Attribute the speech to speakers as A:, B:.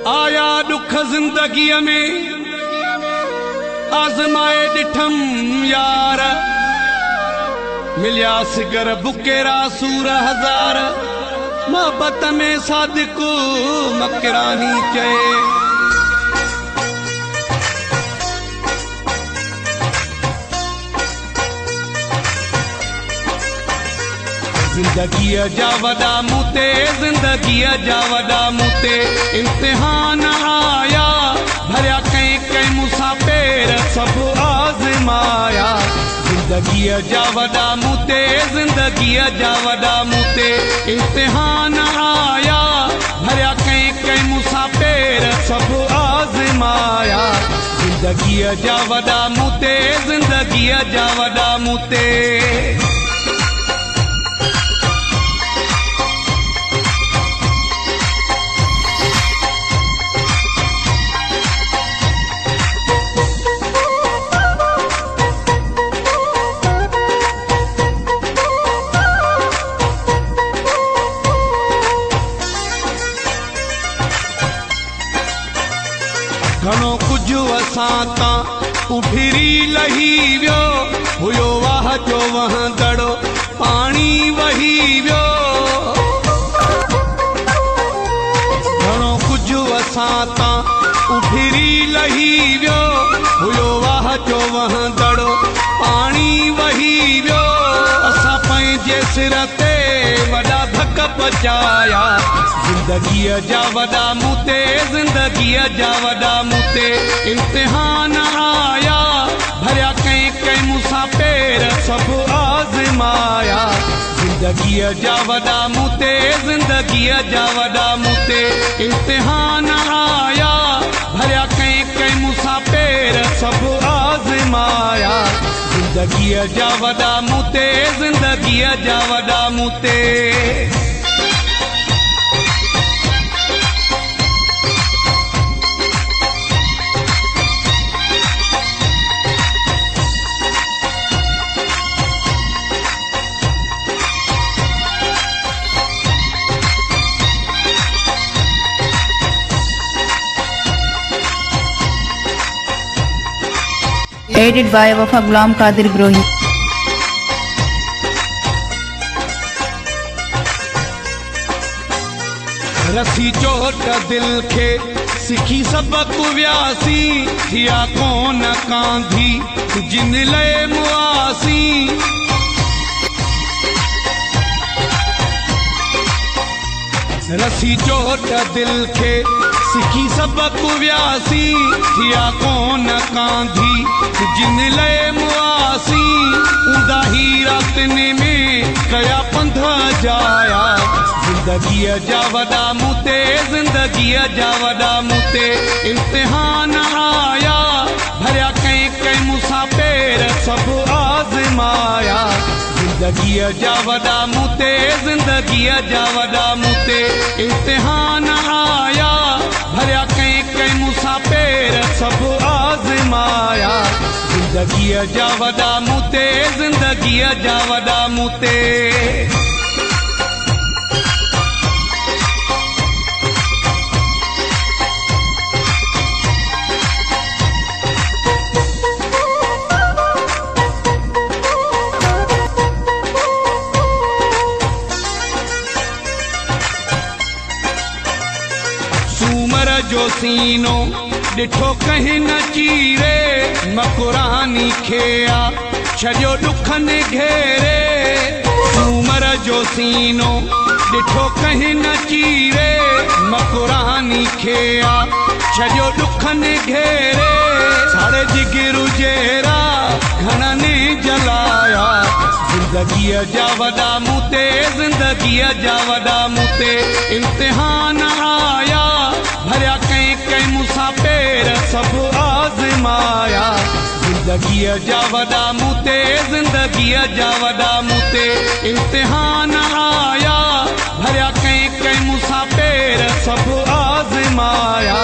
A: आया दुख जिंदगीअ में आज़माए ॾिठम यार, मिलिया सिगर बुकेरा सूर हज़ार, मोहब्बत में सादिकु मकरानी चए। जिंदगीअ जा वॾा मूते, जिंदगीअ जा वॾा मूते, इम्तिहान आया भरिया कंहिं कंहिं मूंसां पेर सभु आज़माया। जिंदगीअ जा वॾा मूते, जिंदगीअ जा वॾा मूते, इम्तिहान आया भरिया कंहिं कंहिं मूंसां पेर सभु आज़माया। जिंदगीअ जा वॾा मूते, जिंदगीअ जा वॾा मूते। घणो कुझु असां तां उभिरी लही वियो, हुयो वाह जो वहंदड़ो पाणी वही वियो। घणो कुझु असां तां उभिरी लही वियो, हुयो वाह जो वहंदड़ो पाणी वही वियो। असां पंहिंजे सिर ते वॾा धक पचाया। जिंदगीअ जा वॾा मूते, जिंदगीअ जा वॾा मूते, इम्तिहान आया भरिया कंहिं कंहिं मूंसां पेर सभु आज़माया। जिंदगीअ जा वॾा मूते, जिंदगीअ जा वॾा मूते, इम्तिहान आया भरिया कंहिं कंहिं मूंसां पेर सभु आज़माया। जिंदगीअ जा वॾा मूते, जिंदगीअ जा वॾा मूते।
B: Edited by Wafa Ghulam Qadir Grohi।
A: रसी चोट दिल खे सिखी सबक व्यासी, थिया कोन कांधी जिन लए मुआसी। रसी चोट दिल खे सिखी सबक व्यासी, थिया कोन कांधी जिन लए मुआसी। उदाही रातनि में कया पंध जाया। जिंदगीअ जा वॾा मूते, जिंदगीअ जा वॾा मूते, इम्तिहान आया भरिया कंहिं कंहिं मूंसां पेर सभु आज़माया। जिंदगीअ जा वॾा मूते, जिंदगीअ जा वॾा मूते, इम्तिहान आया भरिया कंहिं कंहिं मूंसां पेर सभु आज़माया। जिंदगीअ जा वॾा मूते, जिंदगीअ जा वॾा मूते। सूमर जो सीनो ॾिठो कंहिं न चीरे, मकुरानी खे आ छॾियो ॾुखनि घेरे। सूमर जो सीनो ॾिठो कंहिं न चीरे, मकुरानी खे आ छॾियो ॾुखनि घेरे। साढ़े जिगरू जहिड़ा घणनि जलाया। जिंदगीअ जा वॾा मूते, जिंदगीअ जा वॾा मूते, इम्तिहान आया भरिया कंहिं कंहिं मूंसां पेर सभु आज़माया। जिंदगीअ जा वॾा मूते, जिंदगीअ जा वॾा मूते, इम्तिहान आया भरिया कंहिं कंहिं मूंसां पेर सभु आज़माया।